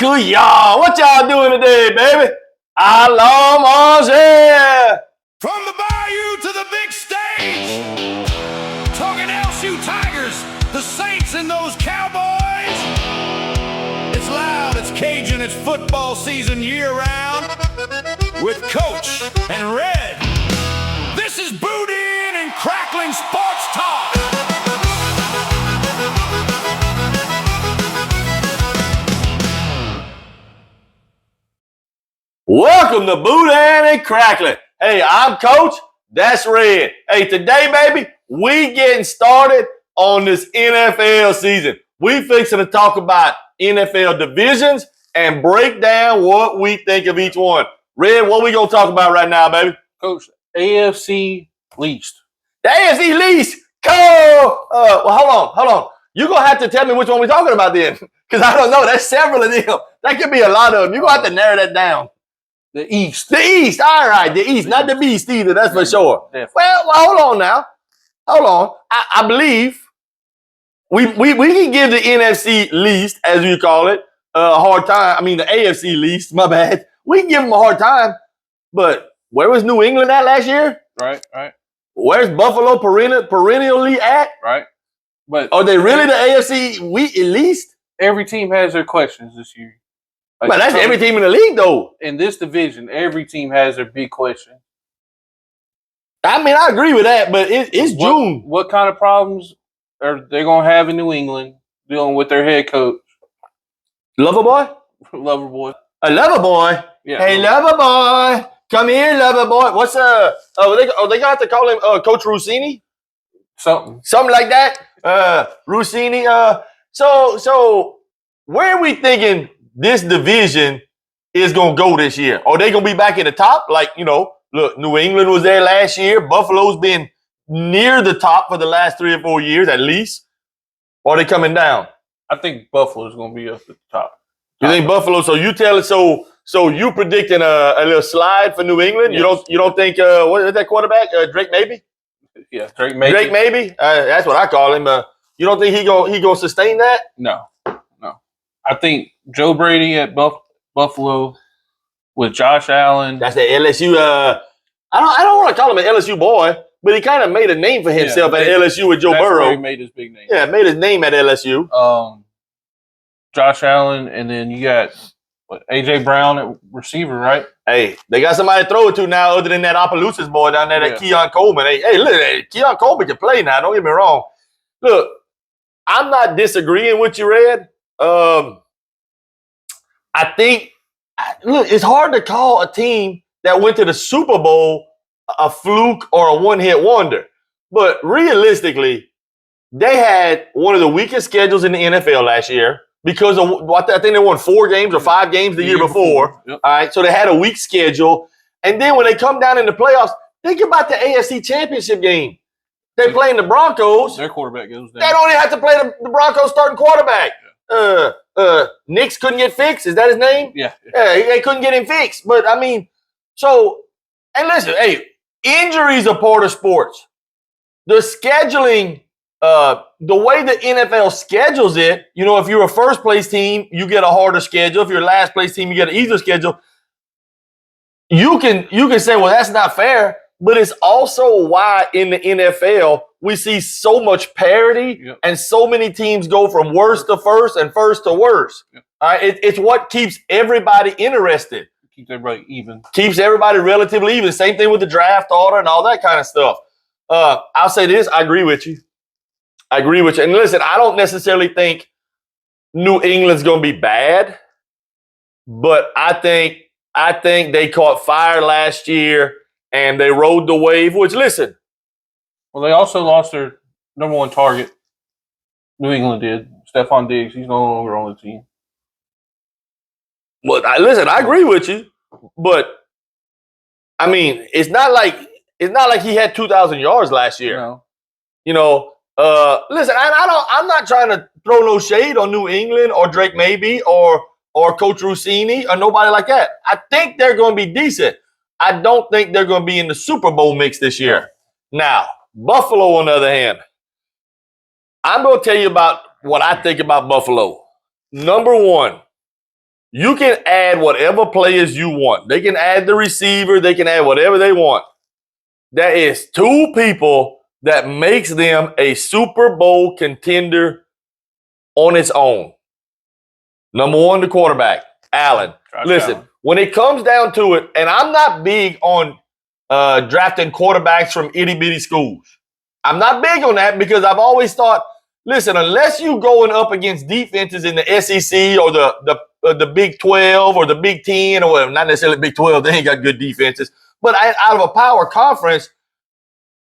y'all. What y'all doing today, baby? Allons here. From the bayou to the big stage, talking LSU Tigers, the Saints and those Cowboys. It's loud, it's Cajun, it's football season year-round with Coach and Red. This is Boudin and Crackling Sports Talk. Welcome to Boudin and Crackling. Hey, I'm Coach. That's Red. Hey, today, baby, we getting started on this NFL season. We fixing to talk about NFL divisions and break down what we think of each one. Red, what we gonna talk about right now, baby? Coach, AFC East. The AFC East. Well, hold on. You're going to have to tell me which one we're talking about then, because I don't know. There's several of them. That could be a lot of them. You're going to have to narrow that down. The East. The East. All right, the East. Not the Beast either, that's for sure. Definitely. Well, hold on now. Hold on. I believe we can give the NFC least, as you call it, a hard time. I mean, the AFC least, my bad. We can give them a hard time, but where was New England at last year? Right. Where's Buffalo perennially at? Right. But are they really the AFC least? Every team has their questions this year. But that's every team in the league, though. In this division, every team has their big question. I mean, I agree with that, but it's June. What kind of problems are they going to have in New England dealing with their head coach? Loverboy? Loverboy. A Loverboy? Yeah. Hey, Loverboy. Come here, Loverboy. What's they gonna have to call him Coach Russini? Something like that. Russini. So where are we thinking this division is gonna go this year? Are they gonna be back in the top? Like, look, New England was there last year. Buffalo's been near the top for the last 3 or 4 years at least. Or are they coming down? I think Buffalo's going to be up at the top. You think Buffalo? So you tell it. So you predicting a little slide for New England? Yes. You don't think what is that quarterback? Drake maybe? Yeah, Drake maybe. Drake maybe? That's what I call him. You don't think he gonna sustain that? No. I think Joe Brady at Buffalo with Josh Allen. That's the LSU. I don't want to call him an LSU boy, but he kind of made a name for himself at LSU with Joe Burrow. Where he made his big name. Yeah, made his name at LSU. Josh Allen, and then you got A.J. Brown at receiver, right? Hey, they got somebody to throw it to now other than that Opelousas boy down there, that Keon Coleman. Hey, look, Keon Coleman can play now. Don't get me wrong. Look, I'm not disagreeing with you, Red. I think, look, it's hard to call a team that went to the Super Bowl a fluke or a one-hit wonder. But realistically, they had one of the weakest schedules in the NFL last year because of what I think they won 4 games or 5 games the year before. Yep. All right, so they had a weak schedule. And then when they come down in the playoffs, think about the AFC Championship game. They playing the Broncos. Their quarterback goes down. They don't even have to play the Broncos starting quarterback. Nix couldn't get fixed. Is that his name? Yeah. They couldn't get him fixed. But, I mean, and listen, hey, injuries are part of sports. The scheduling, the way the NFL schedules it, if you're a first-place team, you get a harder schedule. If you're a last-place team, you get an easier schedule. You can say, well, that's not fair. But it's also why in the NFL we see so much parity and so many teams go from worst to first and first to worst. Yep. All right, it's what keeps everybody interested. Keeps everybody even. Keeps everybody relatively even. Same thing with the draft order and all that kind of stuff. I'll say this. I agree with you. And listen, I don't necessarily think New England's going to be bad, but I think they caught fire last year. And they rode the wave, which, listen. Well, they also lost their number 1 target. New England did. Stephon Diggs. He's no longer on the team. Well, I agree with you. But, I mean, it's not like he had 2,000 yards last year. No. Listen, I'm not trying to throw no shade on New England or Drake maybe or Coach Russini or nobody like that. I think they're going to be decent. I don't think they're going to be in the Super Bowl mix this year. Now, Buffalo, on the other hand, I'm going to tell you about what I think about Buffalo. Number 1, You can add whatever players you want. They can add the receiver. They can add whatever they want. There is two people that makes them a Super Bowl contender on its own. Number one, the quarterback, Allen. Listen, when it comes down to it, and I'm not big on drafting quarterbacks from itty-bitty schools. I'm not big on that because I've always thought, listen, unless you're going up against defenses in the SEC or the Big 12 or the Big 10 or whatever, not necessarily Big 12, they ain't got good defenses, but out of a power conference,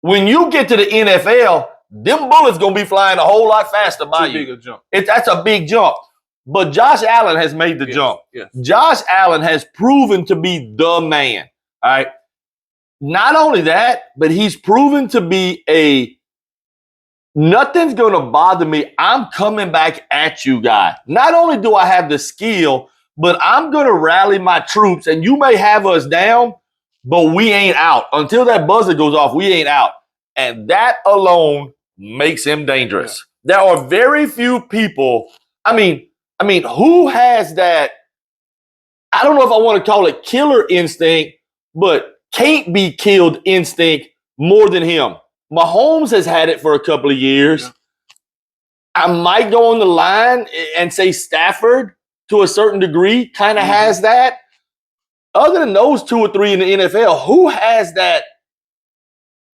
when you get to the NFL, them bullets going to be flying a whole lot faster by you. Too big a jump. That's a big jump. But Josh Allen has made the jump. Yes. Josh Allen has proven to be the man. All right. Not only that, but he's proven to be nothing's going to bother me. I'm coming back at you guy. Not only do I have the skill, but I'm going to rally my troops, and you may have us down, but we ain't out. Until that buzzer goes off, we ain't out. And that alone makes him dangerous. Yeah. There are very few people. I mean, who has that? I don't know if I want to call it killer instinct, but can't be killed instinct more than him. Mahomes has had it for a couple of years. Yeah. I might go on the line and say Stafford to a certain degree kind of has that. Other than those two or three in the NFL, who has that?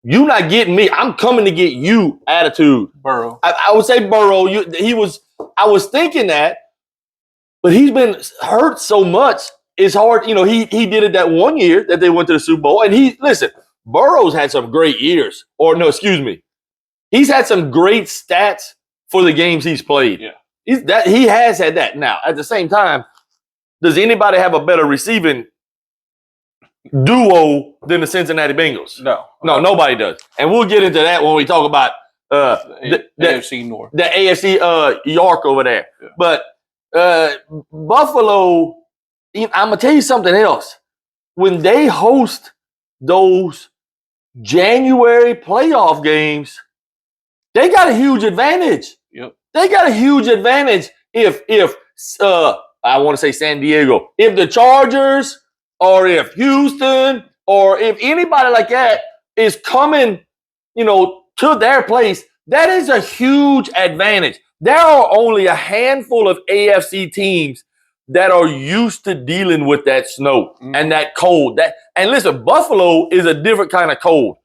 You not getting me. I'm coming to get you attitude. Burrow. I would say Burrow. I was thinking that, but he's been hurt so much. It's hard. You know, he did it that one year that they went to the Super Bowl. And Burrow's had some great years. He's had some great stats for the games he's played. Yeah. He has had that. Now, at the same time, does anybody have a better receiving duo than the Cincinnati Bengals? No, nobody does. And we'll get into that when we talk about the AFC North, the AFC York over there. Yeah. But Buffalo, I'm gonna tell you something else. When they host those January playoff games, they got a huge advantage. Yep. They got a huge advantage if I want to say San Diego, if the Chargers or if Houston or if anybody like that is coming, to their place, that is a huge advantage. There are only a handful of AFC teams that are used to dealing with that snow and that cold. And listen, Buffalo is a different kind of cold.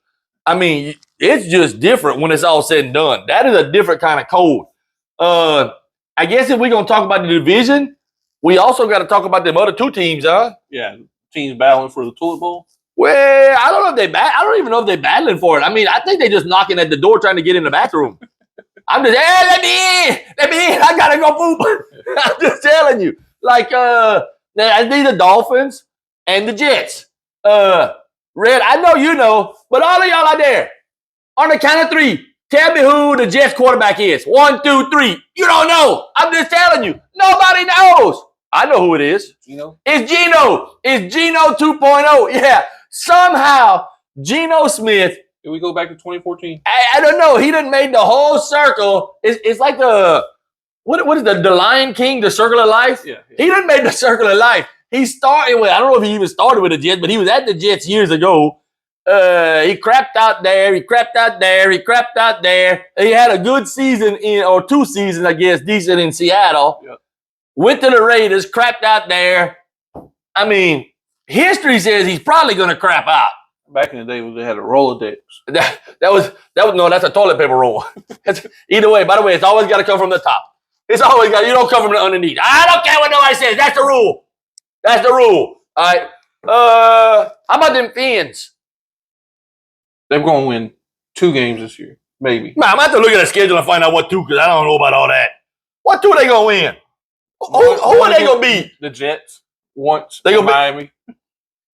I mean, it's just different when it's all said and done. That is a different kind of cold. I guess if we're going to talk about the division, we also got to talk about them other two teams, huh? Yeah, teams battling for the toilet bowl. Well, I don't know if I don't even know if they're battling for it. I mean, I think they're just knocking at the door trying to get in the bathroom. I'm just, hey, let me in. I got to go poop. I'm just telling you. Like, I need the Dolphins and the Jets. Red, I know you know, but all of y'all out there, on the count of three, tell me who the Jets quarterback is. 1, 2, 3. You don't know. I'm just telling you. Nobody knows. I know who it is. Geno? It's Geno. It's Geno 2.0. Yeah. Somehow, Geno Smith. Did we go back to 2014? I don't know. He done made the whole circle. It's like what is the Lion King, the Circle of Life? Yeah. He done made the Circle of Life. He started with, I don't know if he even started with the Jets, but he was at the Jets years ago. He crapped out there. He crapped out there. He crapped out there. He had a good season or 2 seasons, I guess, decent in Seattle. Yep. Went to the Raiders, crapped out there. I mean, history says he's probably going to crap out. Back in the day, they had a Rolodex. That was no, that's a toilet paper roll. Either way, by the way, it's always got to come from the top. It's always got, you don't come from the underneath. I don't care what nobody says. That's the rule. That's the rule. All right. How about them Fins? They're going to win 2 games this year, maybe. Man, I'm going to have to look at the schedule and find out what 2, because I don't know about all that. What 2 are they going to win? Who are they going to beat? The Jets once in Miami.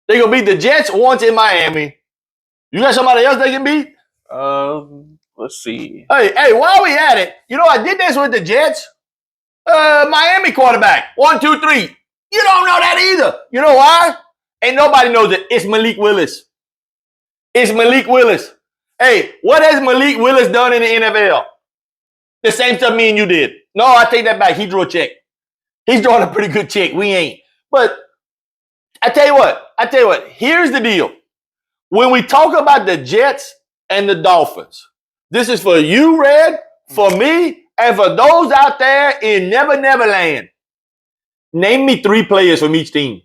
They're going to beat the Jets once in Miami. You got somebody else they can beat? Let's see. Hey, while we at it, I did this with the Jets. Miami quarterback. 1, 2, 3. You don't know that either. You know why? Ain't nobody knows it. It's Malik Willis. It's Malik Willis. Hey, what has Malik Willis done in the NFL? The same stuff me and you did. No, I take that back. He drew a check. He's drawing a pretty good check. We ain't. But I tell you what, here's the deal. When we talk about the Jets and the Dolphins, this is for you, Red, for me, and for those out there in Never Never Land. Name me 3 players from each team.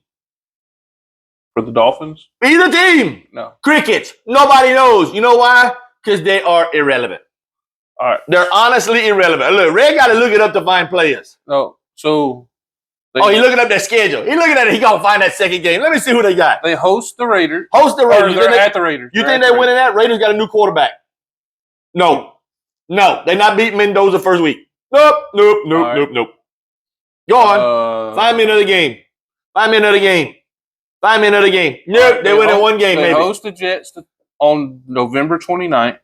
For the Dolphins? Either team. No. Crickets. Nobody knows. You know why? Because they are irrelevant. All right. They're honestly irrelevant. Look, Red got to look it up to find players. No. So. He's looking up their schedule. He's looking at it. He got to find that second game. Let me see who they got. They host the Raiders. They're at the Raiders. You think they're winning that? Raiders got a new quarterback. No. They not beating Mendoza first week. Nope. Go on. Find me another game. Nope, they win in one game, maybe. They host the Jets on November 29th.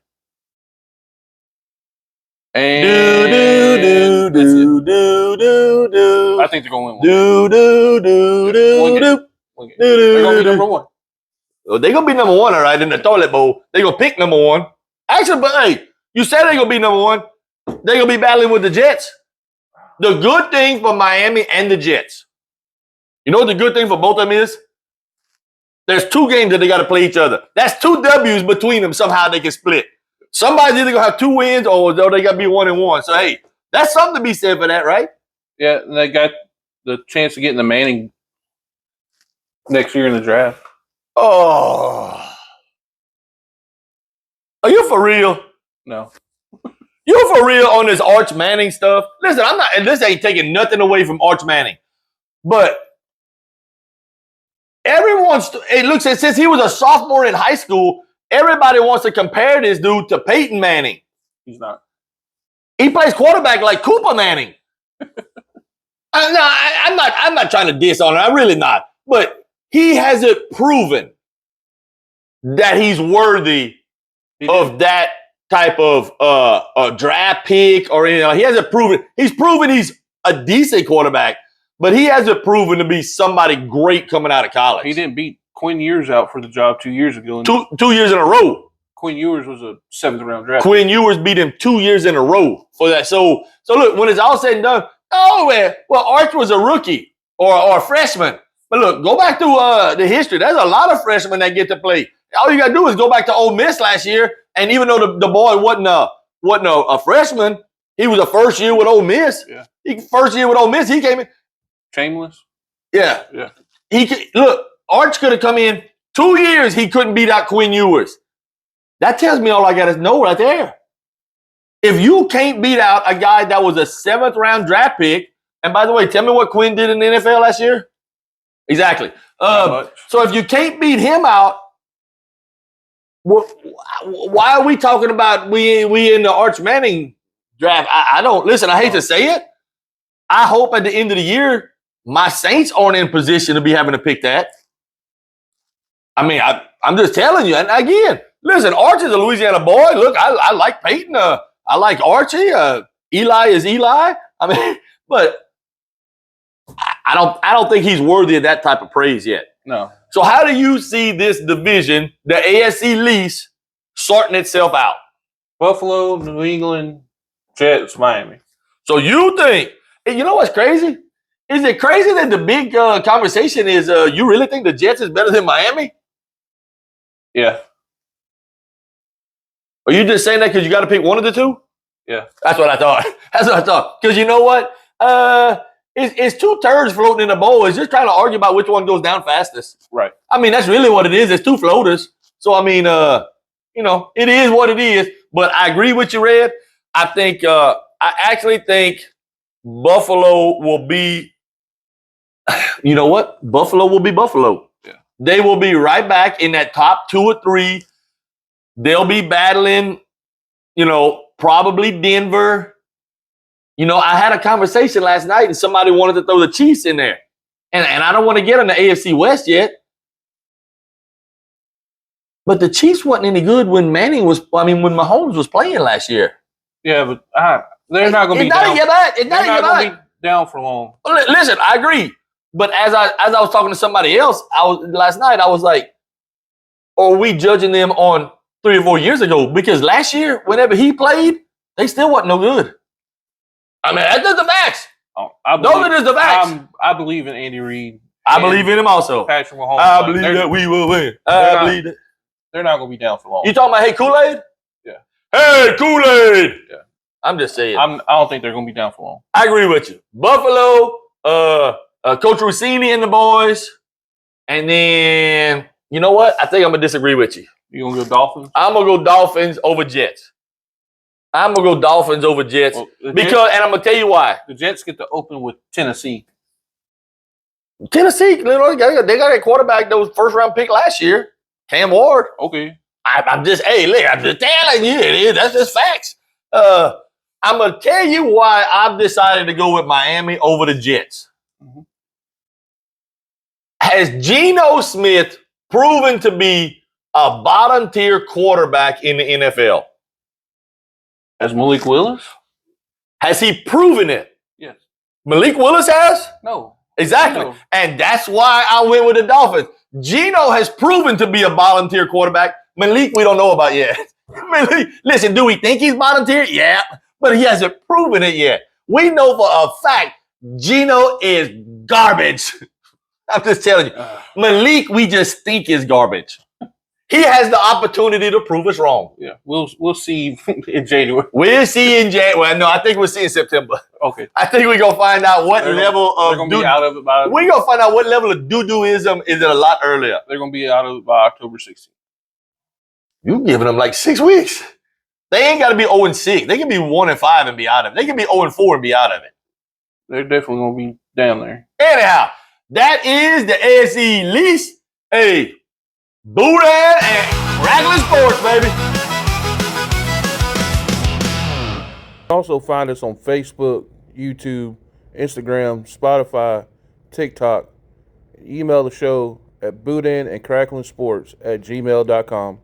And I think they're going to win one. They're going to be number 1. Well, they're going to be number 1, all right, in the toilet bowl. They're going to pick number 1. Actually, but hey, you said they're going to be number 1. They're going to be battling with the Jets. The good thing for Miami and the Jets, you know what the good thing for both of them is? There's 2 games that they got to play each other. That's 2 W's between them. Somehow they can split. Somebody's either going to have 2 wins or they got to be 1-1. So, hey, that's something to be said for that, right? Yeah, and they got the chance of getting the Manning next year in the draft. Oh. Are you for real? No. You for real on this Arch Manning stuff? Listen, I'm not, and this ain't taking nothing away from Arch Manning. But it looks like since he was a sophomore in high school, everybody wants to compare this dude to Peyton Manning. He's not. He plays quarterback like Cooper Manning. I'm not trying to diss on it. I'm really not. But he hasn't proven that he's worthy of that type of a draft pick or anything. He hasn't proven. He's proven he's a decent quarterback, but he hasn't proven to be somebody great coming out of college. He didn't beat Quinn Ewers out for the job 2 years ago. 2 years in a row. Quinn Ewers was a 7th-round draft. Quinn Ewers beat him 2 years in a row for that. So look, when it's all said and done, well, Arch was a rookie or a freshman. But look, go back to the history. There's a lot of freshmen that get to play. All you got to do is go back to Ole Miss last year, and even though the boy wasn't a freshman, he was a first year with Ole Miss. Yeah. First year with Ole Miss, he came in. Shameless? Yeah. Yeah. Look, Arch could have come in 2 years, he couldn't beat out Quinn Ewers. That tells me all I got to know right there. If you can't beat out a guy that was a 7th-round draft pick, and by the way, tell me what Quinn did in the NFL last year? Exactly. So if you can't beat him out, why are we talking about we in the Arch Manning draft? I don't listen. I hate to say it. I hope at the end of the year my Saints aren't in position to be having to pick that. I mean, I'm just telling you. And again, listen, Arch is a Louisiana boy. Look, I like Peyton. I like Archie. Eli is Eli. I mean, but I don't think he's worthy of that type of praise yet. No. So how do you see this division, the AFC East, sorting itself out? Buffalo, New England, Jets, Miami. So you think, you know what's crazy? Is it crazy that the big conversation is you really think the Jets is better than Miami? Yeah. Are you just saying that because you got to pick one of the 2? Yeah. That's what I thought. Because you know what? It's 2 turds floating in a bowl. It's just trying to argue about which one goes down fastest. Right. I mean, that's really what it is. It's 2 floaters. So, I mean, it is what it is. But I agree with you, Red. I actually think Buffalo will be, you know what? Buffalo will be Buffalo. Yeah. They will be right back in that top 2 or 3. They'll be battling, probably Denver. I had a conversation last night and somebody wanted to throw the Chiefs in there. And I don't want to get on the AFC West yet. But the Chiefs wasn't any good when when Mahomes was playing last year. Yeah, but they're not going to be down. It's not going to be down for long. Listen, I agree. But as I was talking to somebody else, last night, I was like, are we judging them on 3 or 4 years ago? Because last year, whenever he played, they still wasn't no good. I mean, that's the facts. Those are just the facts. I believe in Andy Reid. I believe in him also. Patrick Mahomes. I believe that we will win. I believe that. They're not going to be down for long. You talking about Hey Kool-Aid? Yeah. Hey Kool-Aid. Yeah. I'm just saying. I don't think they're going to be down for long. I agree with you. Buffalo, Coach Russini and the boys. And then, you know what? I think I'm going to disagree with you. You going to go Dolphins? I'm going to go Dolphins over Jets. Well, and I'm going to tell you why. The Jets get to open with Tennessee. Tennessee, they got a quarterback that was first-round pick last year, Cam Ward. Okay. I'm just telling you, that's just facts. I'm going to tell you why I've decided to go with Miami over the Jets. Mm-hmm. Has Geno Smith proven to be a bottom-tier quarterback in the NFL? Has Malik Willis? Has he proven it? Yes. Malik Willis has? No. Exactly. No. And that's why I went with the Dolphins. Geno has proven to be a bottom-tier quarterback. Malik, we don't know about yet. Malik, listen, do we think he's bottom-tier? Yeah. But he hasn't proven it yet. We know for a fact Geno is garbage. I'm just telling you. Malik, we just think is garbage. He has the opportunity to prove us wrong. Yeah, we'll see in January. We'll see in January. Well, no, I think we'll see in September. Okay. I think we're going to find out what level of... They're going to be out of it by... We're going to find out what level of doo-dooism is it a lot earlier. They're going to be out of it by October 16th. You giving them like 6 weeks. They ain't got to be 0-6. They can be 1-5 and be out of it. They can be 0-4 and be out of it. They're definitely going to be down there. Anyhow, that is the AFC East. Hey, Boudin and Crackling Sports, baby. Also find us on Facebook, YouTube, Instagram, Spotify, TikTok. Email the show at boudinandcracklinsports@gmail.com.